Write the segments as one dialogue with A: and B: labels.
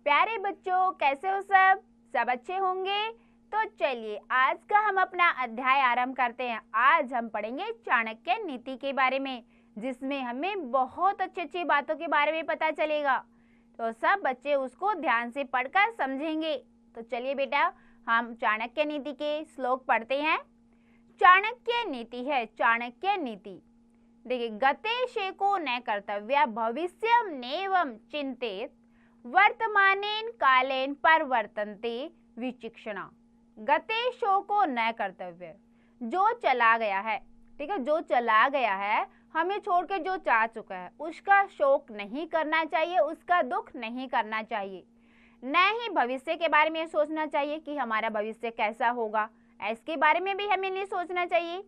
A: प्यारे बच्चों, कैसे हो सब अच्छे होंगे। तो चलिए आज का हम अपना अध्याय आरंभ करते हैं। आज हम पढ़ेंगे चाणक्य नीति के बारे में, जिसमें हमें बहुत अच्छी बातों के बारे में पता चलेगा। तो सब बच्चे उसको ध्यान से पढ़कर समझेंगे। तो चलिए बेटा, हम चाणक्य नीति के श्लोक पढ़ते हैं। चाणक्य नीति है, चाणक्य नीति देखिए, गते शेको न कर्तव्य भविष्यम नेवम चिंतेत वर्तमानेन कालेन परिवर्तन्ते विचक्षणा। गते शोको न कर्तव्य, जो चला गया है, ठीक है, जो चला गया है, हमें छोड़ के जो जा चुका है, उसका शोक नहीं करना चाहिए, उसका दुख नहीं करना चाहिए। न ही भविष्य के बारे में सोचना चाहिए कि हमारा भविष्य कैसा होगा, इसके बारे में भी हमें नहीं सोचना चाहिए।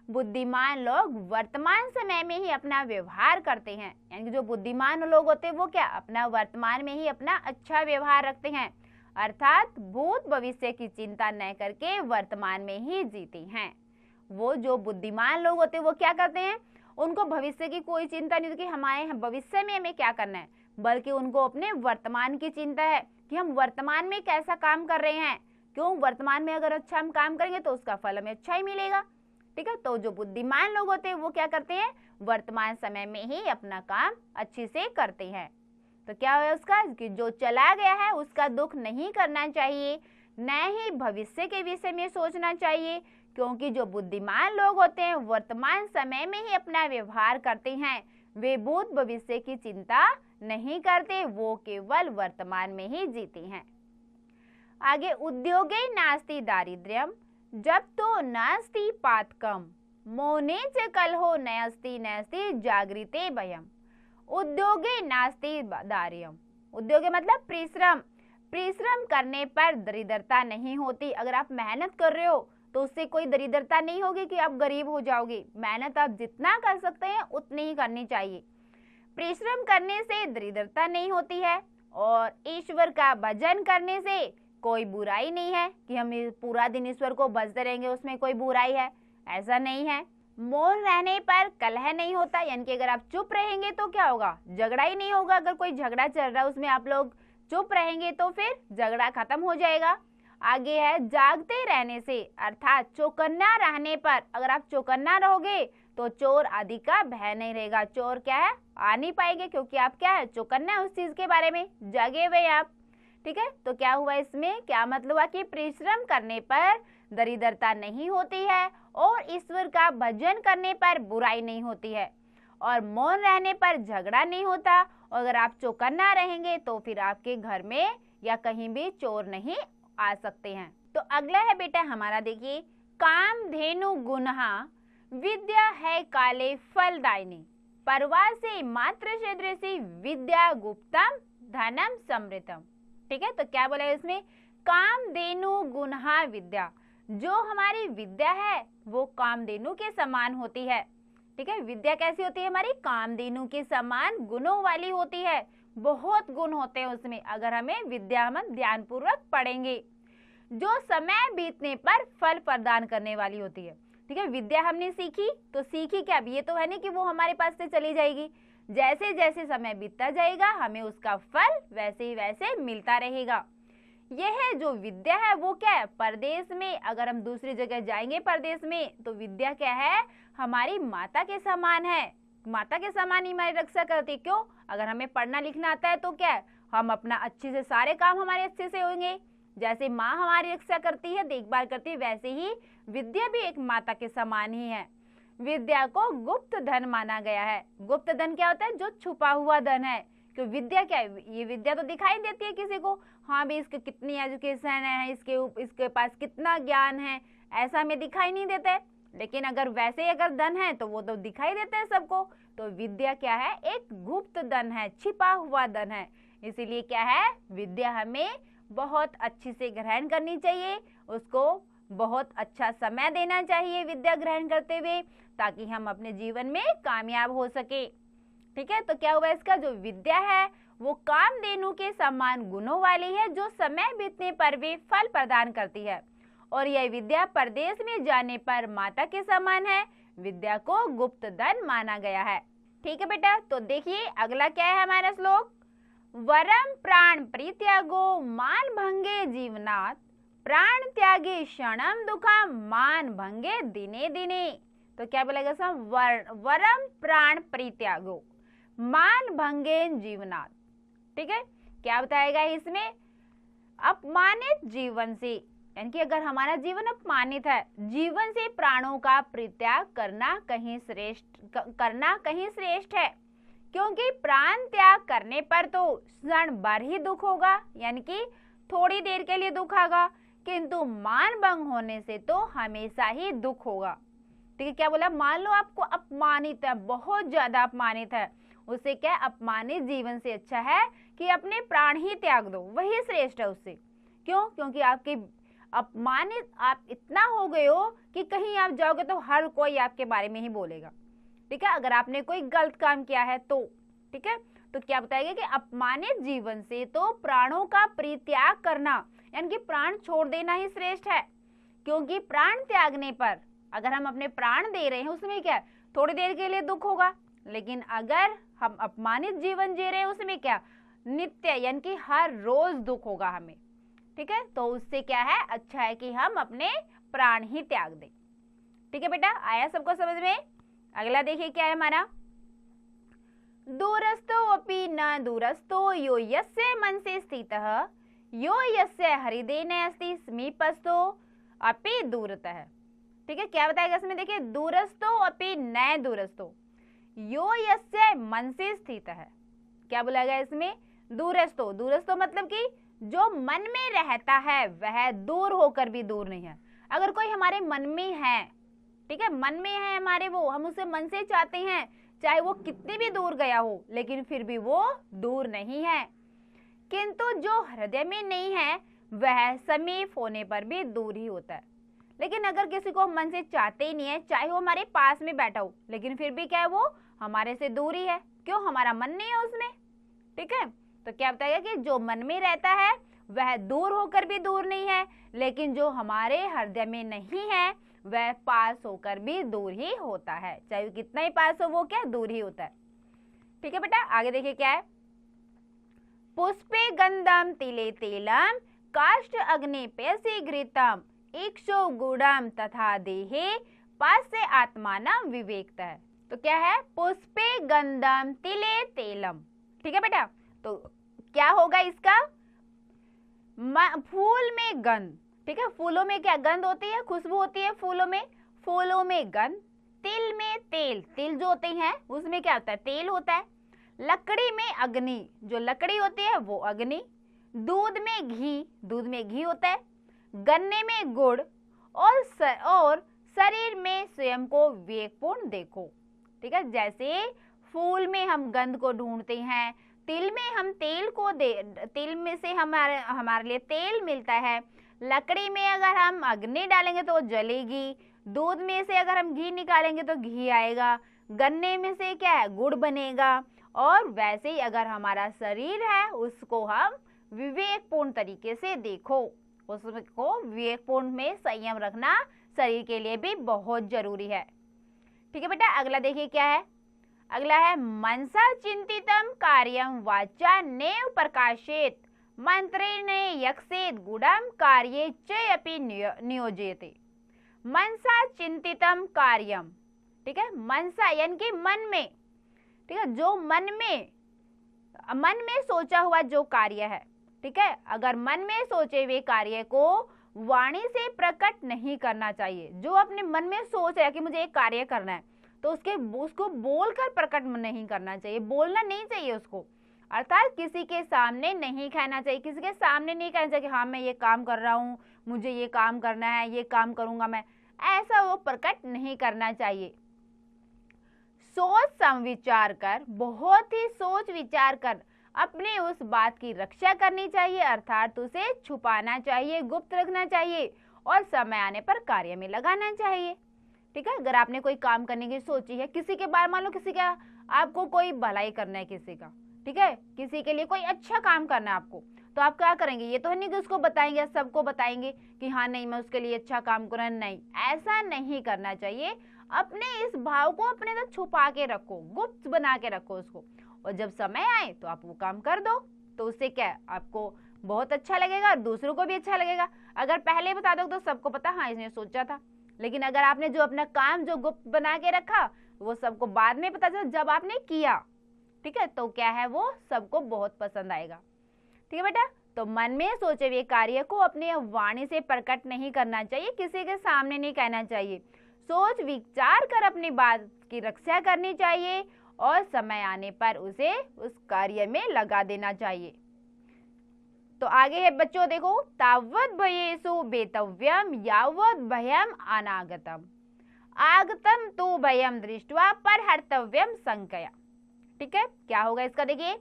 A: बुद्धिमान लोग वर्तमान समय में ही अपना व्यवहार करते हैं, यानी कि जो बुद्धिमान लोग होते हैं वो क्या, अपना वर्तमान में ही अपना अच्छा व्यवहार रखते हैं, अर्थात भूत भविष्य की चिंता न करके वर्तमान में ही जीते हैं। वो जो बुद्धिमान लोग होते हैं वो क्या करते हैं, उनको भविष्य की कोई चिंता नहीं होती कि हमारे भविष्य में हमें क्या करना है, बल्कि उनको अपने वर्तमान की चिंता है कि हम वर्तमान में कैसा काम कर रहे हैं। क्यों, वर्तमान में अगर अच्छा हम काम करेंगे तो उसका फल हमें अच्छा ही मिलेगा, ठीक है। तो जो बुद्धिमान लोग होते हैं वो क्या करते हैं, वर्तमान समय में ही अपना काम अच्छे से करते हैं। तो क्या है उसका, कि जो चला गया है उसका दुख नहीं करना चाहिए, न ही भविष्य के विषय में सोचना चाहिए, क्योंकि जो बुद्धिमान लोग होते हैं वर्तमान समय में ही अपना व्यवहार करते हैं, वे भूत भविष्य की चिंता नहीं करते, वो केवल वर्तमान में ही जीते हैं। आगे, उद्योगे नास्ति दारिद्र्यम जब तो नास्ति पातकम मोने च कलहो नयस्ति नयस्ति जागृते भयम। उद्योगे नास्ति दारिद्र्यम, उद्योगे मतलब परिश्रम, परिश्रम करने पर दरिद्रता नहीं होती। अगर आप मेहनत कर रहे हो तो उससे कोई दरिद्रता नहीं होगी कि आप गरीब हो जाओगे। मेहनत आप जितना कर सकते हैं उतनी ही करनी चाहिए। परिश्रम करने से दरिद्रता नहीं होती है, और ईश्वर का भजन करने से कोई बुराई नहीं है कि हम पूरा दिन ईश्वर को भजते रहेंगे, उसमें कोई बुराई है, ऐसा नहीं है। मौन रहने पर कलह नहीं होता, यानी कि अगर आप चुप रहेंगे तो क्या होगा, झगड़ा ही नहीं होगा। अगर कोई झगड़ा चल रहा है उसमें आप लोग चुप रहेंगे तो फिर झगड़ा खत्म हो जाएगा। आगे है, जागते रहने से अर्थात चौकन्ना रहने पर, अगर आप चौकन्ना रहोगे तो चोर आदि का भय नहीं रहेगा। चोर क्या है, आ नहीं पाएंगे, क्योंकि आप क्या है, चौकन्ना उस चीज के बारे में जागे हुए आप, ठीक है। तो क्या हुआ, इसमें क्या मतलब हुआ कि परिश्रम करने पर दरिद्रता नहीं होती है, और ईश्वर का भजन करने पर बुराई नहीं होती है, और मौन रहने पर झगड़ा नहीं होता। और अगर आप चौकन्ना रहेंगे तो फिर आपके घर में या कहीं भी चोर नहीं आ सकते हैं। तो अगला है बेटा हमारा, देखिए, कामधेनु गुणहा विद्या है काले फलदायिनी परवासे मात्र सदृशी विद्या गुप्तम धनम समृतम। ठीक है, तो क्या बोला है इसमें, कामधेनु गुणहा विद्या, जो हमारी विद्या है वो कामधेनु के समान होती है। ठीक है, विद्या कैसी होती है हमारी, कामधेनु के समान गुणों वाली होती है। बहुत गुण होते हैं उसमें, अगर हमें विद्या हम ध्यान पूर्वक पढ़ेंगे, जो समय बीतने पर फल प्रदान करने वाली होती है। ठीक है, विद्या हमने सीखी तो सीखी क्या, ये तो है नहीं कि वो हमारे पास से चली जाएगी। जैसे जैसे समय बीतता जाएगा हमें उसका फल वैसे ही वैसे मिलता रहेगा। यह है जो विद्या है वो क्या है, परदेश में अगर हम दूसरी जगह जाएंगे परदेश में तो विद्या क्या है, हमारी माता के समान है। माता के समान ही हमारी रक्षा करती। क्यों, अगर हमें पढ़ना लिखना आता है तो क्या है, हम अपना अच्छे से सारे काम हमारे अच्छे से होंगे। जैसे माँ हमारी रक्षा करती है, देखभाल करती है, वैसे ही विद्या भी एक माता के समान ही है। विद्या को गुप्त धन माना गया है। गुप्त धन क्या होता है, जो छुपा हुआ धन है। क्यों, विद्या क्या है, ये विद्या तो दिखाई देती है किसी को, हाँ भी इसके कितनी एजुकेशन है, इसके पास कितना ज्ञान है, ऐसा हमें दिखाई नहीं देता है। लेकिन अगर वैसे ही अगर धन है तो वो तो दिखाई देता है सबको। तो विद्या क्या है, एक गुप्त धन है, छिपा हुआ धन है। इसीलिए क्या है, विद्या हमें बहुत अच्छी से ग्रहण करनी चाहिए, उसको बहुत अच्छा समय देना चाहिए विद्या ग्रहण करते हुए, ताकि हम अपने जीवन में कामयाब हो सके। ठीक है, तो क्या हुआ, इसका जो विद्या है वो कामधेनु के समान गुणों वाली है, जो समय बीतने पर भी फल प्रदान करती है। और यह विद्या परदेश में जाने पर माता के समान है, विद्या को गुप्त धन माना गया है। ठीक है बेटा, तो देखिए अगला क्या है हमारा श्लोक। वरम प्राण परित्यागो मान भंगे जीवनात्, प्राण त्यागे क्षणम दुखम मान भंगे दिने दिने। तो क्या बोलेगा सब, वरम प्राण परित्यागो मान भंगे जीवनात्। ठीक है, क्या बताएगा इसमें, अपमानित जीवन से, यानी कि अगर हमारा जीवन अपमानित है, जीवन से प्राणों का परित्याग करना कहीं श्रेष्ठ है, क्योंकि प्राण त्याग करने पर तो क्षण भर ही दुख होगा, यानी कि थोड़ी देर के लिए दुख आएगा, किंतु मान भंग होने से तो हमेशा ही दुख होगा। ठीक है, क्या बोला, मान लो आपको अपमानित है, बहुत ज्यादा अपमानित है, उससे क्या, अपमानित जीवन से अच्छा है कि अपने प्राण ही त्याग दो, वही श्रेष्ठ है उससे। क्यों, क्योंकि आपके अपमानित आप इतना हो गए हो कि कहीं आप जाओगे तो हर कोई आपके बारे में ही बोलेगा। ठीक है, अगर आपने कोई गलत काम किया है तो, ठीक है, तो क्या बताएगा कि अपमानित जीवन से तो प्राणों का परित्याग करना, यानी कि प्राण छोड़ देना ही श्रेष्ठ है, क्योंकि प्राण त्यागने पर अगर हम अपने प्राण दे रहे हैं उसमें क्या, थोड़ी देर के लिए दुख होगा, लेकिन अगर हम अपमानित जीवन जी रहे हैं उसमें क्या, नित्य, यानी कि हर रोज दुख होगा हमें। ठीक है, तो उससे क्या है, अच्छा है कि हम अपने प्राण ही त्याग दें। ठीक है बेटा, आया सबको समझ में। अगला देखिए क्या है हमारा, दूरस्थो अपि न दूरस्थो यो यस्य मनसे स्थितः, यो यस्य हृदये अस्ति समीपस्थो अपि दूरतः। ठीक है, क्या बताएगा इसमें, देखिए दूरस्थो अपि न दूरस्थो यो यस्य मन से स्थित है। क्या बोला गया इसमें, दूरस्थो, दूरस्थो मतलब कि जो मन में रहता है वह दूर होकर भी दूर नहीं है। अगर कोई हमारे मन में है, ठीक है, मन में है हमारे, वो हम उसे मन से चाहते हैं, चाहे वो कितने भी दूर गया हो, लेकिन फिर भी वो दूर नहीं है। किंतु जो हृदय में नहीं है वह समीप होने पर भी दूर ही होता है। लेकिन अगर किसी को मन से चाहते ही नहीं है, चाहे वो हमारे पास में बैठा हो, लेकिन फिर भी क्या है, वो हमारे से दूर ही है, क्यों, हमारा मन नहीं है उसमें। ठीक है, तो क्या बताएगा कि जो मन में रहता है वह दूर होकर भी दूर नहीं है, लेकिन जो हमारे हृदय में नहीं है वह पास होकर भी दूर ही होता है, चाहे कितना ही पास हो वो क्या, दूर ही होता है। ठीक है बेटा, आगे देखिए क्या है, पुष्पे गंधम तिले तेलम काष्ठ अग्नि पैसे घृतम इक्षो गुड़म तथा देहे पासे आत्मानम विवेकता है। तो क्या है, पुष्पे गंधम तिले तेलम। ठीक है बेटा, तो क्या होगा इसका, फूल में गंध। ठीक है, फूलों में क्या गंध होती है, खुशबू होती है फूलों में गंध, तिल में तेल, तिल जो होते हैं उसमें क्या होता है, तेल होता है, लकड़ी में अग्नि, जो लकड़ी होती है वो अग्नि, दूध में घी होता है, गन्ने में गुड़, और शरीर में स्वयं को विवेकपूर्ण देखो। ठीक है, जैसे फूल में हम गंध को ढूंढते हैं, तिल में हम तिल में से हमारे लिए तेल मिलता है, लकड़ी में अगर हम अग्नि डालेंगे तो जलेगी, दूध में से अगर हम घी निकालेंगे तो घी आएगा, गन्ने में से क्या है, गुड़ बनेगा, और वैसे ही अगर हमारा शरीर है उसको हम विवेकपूर्ण तरीके से देखो, उसको विवेकपूर्ण में संयम रखना शरीर के लिए भी बहुत जरूरी है। ठीक है बेटा, अगला देखिए क्या है, अगला है मनसा चिंतितम कार्यम वाचा नेव प्रकाशेत मंत्रेण यक्षेत गुडम कार्ये च अपि नियोजयते। मनसा चिंतितम कार्यम, ठीक है, मनसा यानी कि मन में, ठीक है, जो मन में सोचा हुआ जो कार्य है, ठीक है, अगर मन में सोचे हुए कार्य को वाणी से प्रकट नहीं करना चाहिए। जो अपने मन में सोच रहा है कि मुझे एक कार्य करना है तो उसको बोलकर प्रकट नहीं करना चाहिए, बोलना नहीं चाहिए उसको, अर्थात किसी के सामने नहीं कहना चाहिए, किसी के सामने नहीं कहना चाहिए कि हाँ मैं ये काम कर रहा हूँ, मुझे ये काम करना है, ये काम करूंगा मैं, ऐसा वो प्रकट नहीं करना चाहिए। सोच समविचार कर, बहुत ही सोच विचार कर अपने उस बात की रक्षा करनी चाहिए, अर्थात उसे छुपाना चाहिए, गुप्त रखना चाहिए और समय आने पर कार्य में लगाना चाहिए। ठीक है, अगर आपने कोई काम करने की सोची है, किसी के बारे, मान लो किसी का, आपको कोई भलाई करना है किसी का, ठीक है, किसी के लिए कोई अच्छा काम करना है आपको, तो आप क्या करेंगे, ये तो है नहीं कि उसको बताएंगे, सबको बताएंगे कि हाँ नहीं मैं उसके लिए अच्छा काम करूँ, नहीं, ऐसा नहीं करना चाहिए। अपने इस भाव को अपने अंदर छुपा के रखो, गुप्त बना के रखो उसको, और जब समय आए तो आप वो काम कर दो। तो उससे क्या है, आपको बहुत अच्छा लगेगा और दूसरों को भी अच्छा लगेगा। अगर पहले बता दो तो सबको पता हाँ इसने सोचा था, लेकिन अगर आपने जो अपना काम जो गुप्त बना के रखा वो सबको बाद में पता चला जब आपने किया, ठीक है, तो क्या है वो सबको बहुत पसंद आएगा। ठीक है बेटा, तो मन में सोचे हुए कार्य को अपने वाणी से प्रकट नहीं करना चाहिए, किसी के सामने नहीं कहना चाहिए। सोच विचार कर अपनी बात की रक्षा करनी चाहिए और समय आने पर उसे उस कार्य में लगा देना चाहिए। तो आगे है बच्चों, देखो, तावत भयेषु वेतव्यम यावत भयम अनागतम आगतम तो भयम दृष्ट्वा परहर्तव्यम संकया। ठीक है, क्या होगा इसका, देखिए,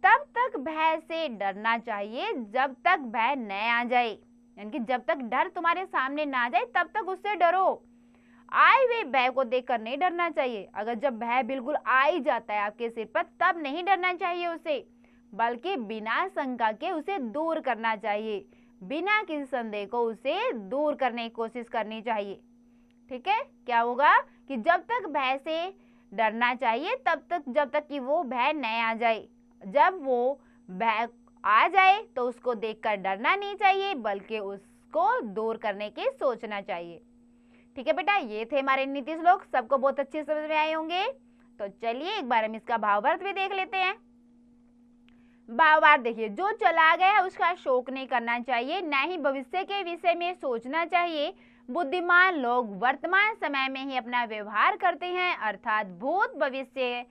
A: तब तक भय से डरना चाहिए जब तक भय न आ जाए, यानी कि जब तक डर तुम्हारे सामने ना आ जाए तब तक उससे डरो। आए हुए भय को देखकर नहीं डरना चाहिए। अगर जब भय बिल्कुल आ ही जाता है आपके सिर पर तब नहीं डरना चाहिए उसे, बल्कि बिना शंका के उसे दूर करना चाहिए, बिना किसी संदेह को उसे दूर करने की कोशिश करनी चाहिए। ठीक है, क्या होगा कि जब तक भय से डरना चाहिए तब तक, जब तक कि वो भय न आ जाए। जब वो भय आ जाए तो उसको देखकर डरना नहीं चाहिए, बल्कि उसको दूर करने की सोचना चाहिए। ठीक है बेटा, ये थे हमारे नीति श्लोक, सबको बहुत अच्छे समझ में आए होंगे। तो चलिए एक बार हम इसका भावार्थ भी देख लेते हैं। भावार्थ देखिए, जो चला गया उसका शोक नहीं करना चाहिए, न ही भविष्य के विषय में सोचना चाहिए। बुद्धिमान लोग वर्तमान समय में ही अपना व्यवहार करते हैं, अर्थात भूत भविष्य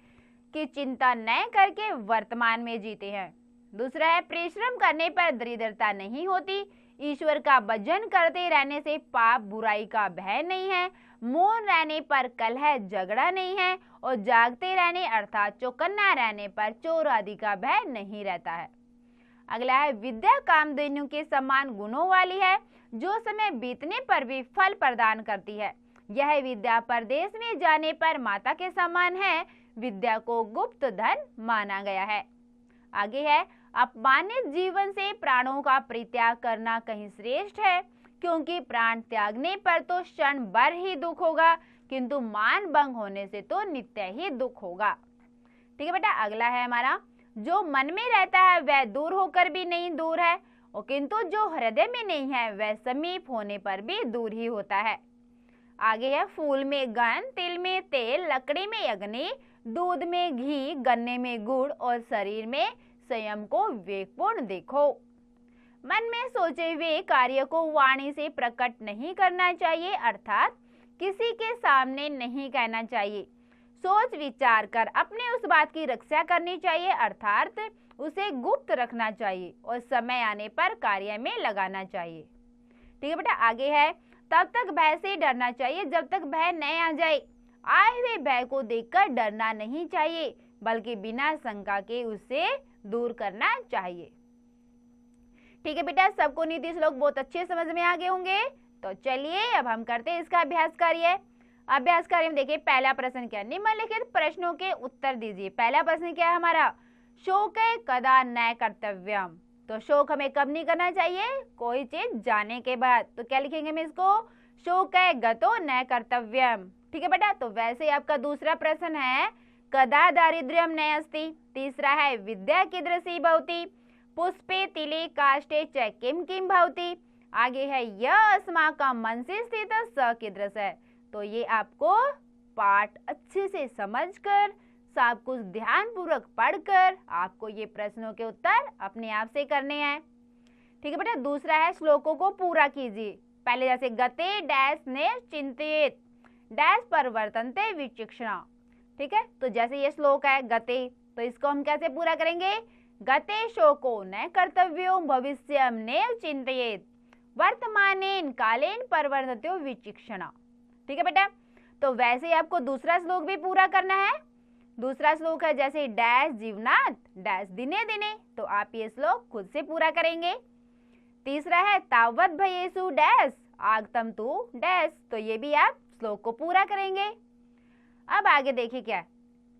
A: की चिंता न करके वर्तमान में जीते हैं। दूसरा है, परिश्रम करने पर दरिद्रता नहीं होती। ईश्वर का भजन करते रहने से पाप बुराई का भय नहीं है। मौन रहने पर कलह झगड़ा नहीं है, और जागते रहने अर्थात चौकन्ना रहने पर चोर आदि का भय नहीं रहता है। अगला है, विद्या कामधेनु के समान गुणों वाली है, जो समय बीतने पर भी फल प्रदान करती है। यह विद्या परदेश में जाने पर माता के समान है। विद्या को गुप्त धन माना गया है। आगे है, अपमानित जीवन से प्राणों का परित्याग करना कहीं श्रेष्ठ है, क्योंकि प्राण त्यागने पर तो क्षण भर ही दुख होगा, किंतु मान भंग होने से तो नित्य ही दुख होगा। ठीक है बेटा, अगला है हमारा, जो मन में रहता है वह दूर होकर भी नहीं दूर है, और किंतु जो हृदय में नहीं है वह समीप होने पर भी दूर ही होता है। आगे है, फूल में गंध, तिल में तेल, लकड़ी में अग्नि, दूध में घी, गन्ने में गुड़ और शरीर में संयम को विवेकपूर्ण देखो। मन में सोचे हुए कार्य को वाणी से प्रकट नहीं करना चाहिए, अर्थात किसी के सामने नहीं कहना चाहिए। सोच विचार कर अपने उस बात की रक्षा करनी चाहिए, अर्थात उसे गुप्त रखना चाहिए और समय आने पर कार्य में लगाना चाहिए। ठीक है बेटा, आगे है, तब तक भय से डरना चाहिए जब तक भय न आ जाए। आए हुए भय को देखकर डरना नहीं चाहिए, बल्कि बिना शंका के उसे दूर करना चाहिए। ठीक है बेटा, सबको नीति श्लोक बहुत अच्छे समझ में आ गए होंगे। तो चलिए अब हम करते हैं इसका अभ्यास कार्य। अभ्यास कार्य में देखिए, पहला प्रश्न क्या है, निम्नलिखित प्रश्नों के उत्तर दीजिए। पहला प्रश्न क्या है हमारा, शोक कदा न कर्तव्यम। तो शोक हमें कब नहीं करना चाहिए, कोई चीज जाने के बाद। तो क्या लिखेंगे हम इसको, शोक गतो न कर्तव्यम। ठीक है बेटा, तो वैसे आपका दूसरा प्रश्न है, कदा दारिद्र्यम न अस्ति। तीसरा है, विद्या कीदृशी भवति, पुष्पे तिले काष्ठे च किम किम भवति। आगे है, यह अस्माकं मनसि स्थित स कीदृश है। तो ये आपको पाठ अच्छे से समझकर, सब कुछ ध्यान पूर्वक पढ़कर आपको ये प्रश्नों के उत्तर अपने आप से करने हैं। ठीक है बेटा, दूसरा है, श्लोकों को पूरा कीजिए। पहले जैसे गते डैश ने चिंतित डैश परिवर्तनते विचक्षणा। ठीक है, तो जैसे ये श्लोक है गते, तो इसको हम कैसे पूरा करेंगे, गते शोको न कर्तव्यो भविष्यम नेव चिंतयेत वर्तमानेन कालेन परिवर्ततो विचक्षणा। ठीक है बेटा, तो वैसे ही आपको दूसरा श्लोक भी पूरा करना है। दूसरा श्लोक है जैसे डैश जीवनाथ डैश दिने दिने, तो आप ये श्लोक खुद से पूरा करेंगे। तीसरा है, तावत भयेषु डैश आगतम तु डैश, तो ये भी आप श्लोक को पूरा करेंगे। अब आगे देखिए क्या है,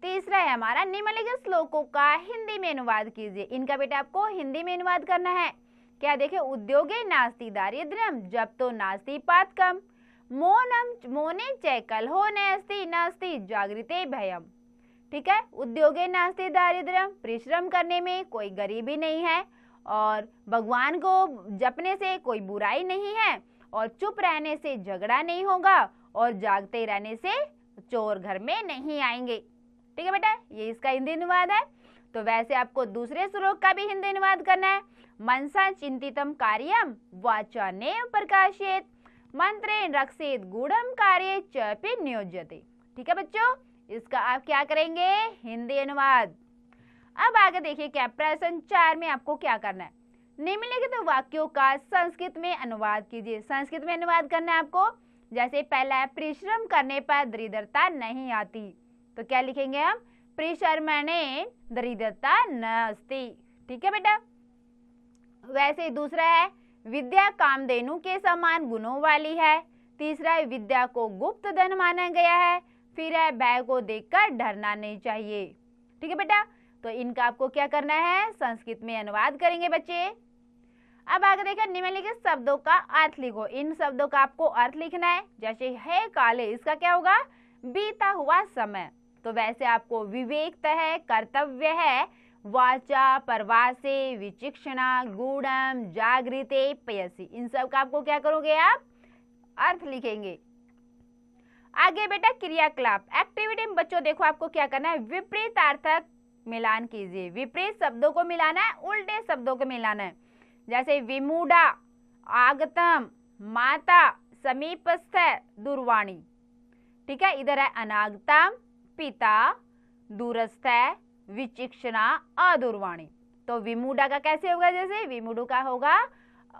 A: तीसरा है हमारा निम्नलिखित श्लोकों का हिंदी में अनुवाद कीजिए। इनका बेटा आपको हिंदी में अनुवाद करना है। क्या देखिए, उद्योगे नास्ति दारिद्र्यम जप्तो नास्ति पातकम मोनम मोने च कलहो नास्ति नास्ति जागृते भयम। ठीक है, उद्योगे नास्ति दारिद्र्यम, परिश्रम करने में कोई गरीबी नहीं है, और भगवान को जपने से कोई बुराई नहीं है, और चुप रहने से झगड़ा नहीं होगा, और जागते रहने से चोर घर में नहीं आएंगे। ठीक है बेटा, ये इसका हिंदी अनुवाद है। तो वैसे आपको दूसरे श्लोक का भी हिंदी अनुवाद करना है। मनसा चिंतितम कार्यम वाचा नेव प्रकाशेत मंत्रेण रक्षेत गूढ़म कार्ये चपि नियोज्यते। ठीक है बच्चों, इसका आप क्या करेंगे, हिंदी अनुवाद। अब आगे देखिए क्या प्रश्न 4 में आपको क्या करना है। निम्नलिखित वाक्यों का संस्कृत में अनुवाद कीजिए। संस्कृत में अनुवाद करना है आपको। जैसे पहला है, परिश्रम करने पर दरिद्रता नहीं आती, तो क्या लिखेंगे हम, परिश्रमणे दरिद्रता नास्ति। ठीक है बेटा। वैसे दूसरा है, विद्या कामधेनु के समान गुणों वाली है। तीसरा है, विद्या को गुप्त धन माना गया है। फिर है, भय को देखकर डरना नहीं चाहिए। ठीक है बेटा, तो इनका आपको क्या करना है, संस्कृत में अनुवाद करेंगे बच्चे। अब आगे देखिए, निम्नलिखित शब्दों का अर्थ लिखो। इन शब्दों का आपको अर्थ लिखना है। जैसे है काले, इसका क्या होगा, बीता हुआ समय। तो वैसे आपको विवेक है, कर्तव्य है, वाचा, परवासे, विचिक्षणा, गूढ़म, जागृते, पयसी, इन सब का आपको क्या करोगे, आप अर्थ लिखेंगे। आगे बेटा क्रियाकलाप एक्टिविटी में बच्चों देखो आपको क्या करना है, विपरीतार्थक मिलान कीजिए। विपरीत शब्दों को मिलाना है, उल्टे शब्दों को मिलाना है। जैसे विमूढ़ा, आगतम, माता, समीपस्थ, दूरवाणी। ठीक है, इधर है अनागतम, पिता, दूरस्थ, विचिक्षणा, अदूरवाणी। तो विमूढ़ा का कैसे होगा, जैसे विमूढ़ का होगा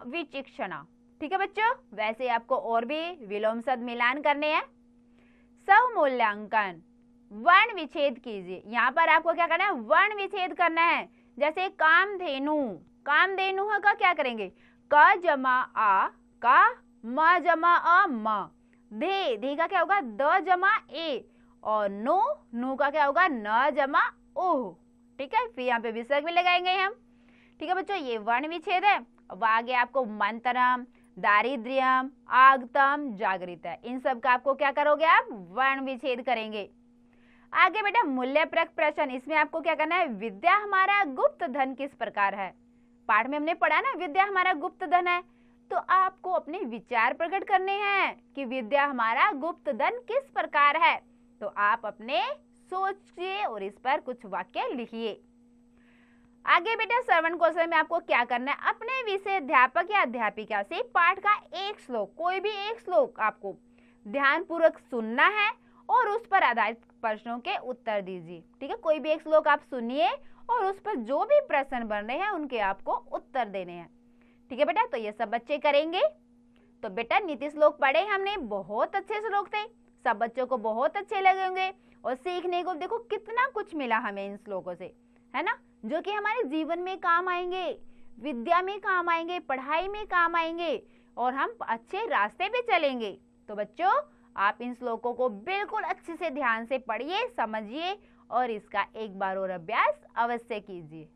A: विचिक्षणा। ठीक है बच्चों, वैसे आपको और भी विलोम शब्द मिलान करने हैं। स्वमूल्यांकन, वर्ण विच्छेद कीजिए। यहाँ पर आपको क्या करना है, वर्ण विच्छेद करना है। जैसे कामधेनु, कामधेनु का क्या करेंगे, क जमा आ का, म जमा अ म, धे, धे का क्या होगा, द जमा ए, और नो, नो का क्या होगा, न जमा ओह। ठीक है, फिर यहाँ पे विसर्ग भी लगाएंगे हम। ठीक है बच्चों, ये वर्ण विच्छेद है। अब आगे आपको मंत्रम, दारिद्र्यम, आगतम, जागृत है, इन सब का आपको क्या करोगे, आप वर्ण विच्छेद करेंगे। आगे बेटा मूल्यप्रक प्रश्न, इसमें आपको क्या करना है, विद्या हमारा गुप्त धन किस प्रकार है। पाठ में हमने पढ़ा ना, विद्या हमारा गुप्त धन है। तो आपको अपने विचार प्रकट करने हैं कि विद्या हमारा गुप्त धन किस प्रकार है। तो आप अपने सोचिए और इस पर कुछ वाक्य लिखिए। आगे बेटा श्रवण कौशल में आपको क्या करना है, अपने विषय अध्यापक या अध्यापिका से पाठ का एक श्लोक, कोई भी एक श्लोक आपको ध्यानपूर्वक सुनना है और उस पर आधारित प्रश्नों के उत्तर दीजिए। ठीक है, कोई भी एक श्लोक आप सुनिए और उस पर जो भी प्रश्न बन रहे हैं उनके आपको उत्तर देने हैं। ठीक है बेटा, तो ये सब बच्चे करेंगे। तो बेटा नीति श्लोक पढ़े हमने, बहुत अच्छे श्लोक थे, सब बच्चों को बहुत अच्छे लगे होंगे, और सीखने को देखो कितना कुछ मिला हमें इन श्लोकों से, है ना, जो कि हमारे जीवन में काम आएंगे, विद्या में काम आएंगे, पढ़ाई में काम आएंगे, और हम अच्छे रास्ते पे चलेंगे। तो बच्चों आप इन श्लोकों को बिल्कुल अच्छे से ध्यान से पढ़िए, समझिए, और इसका एक बार और अभ्यास अवश्य कीजिए।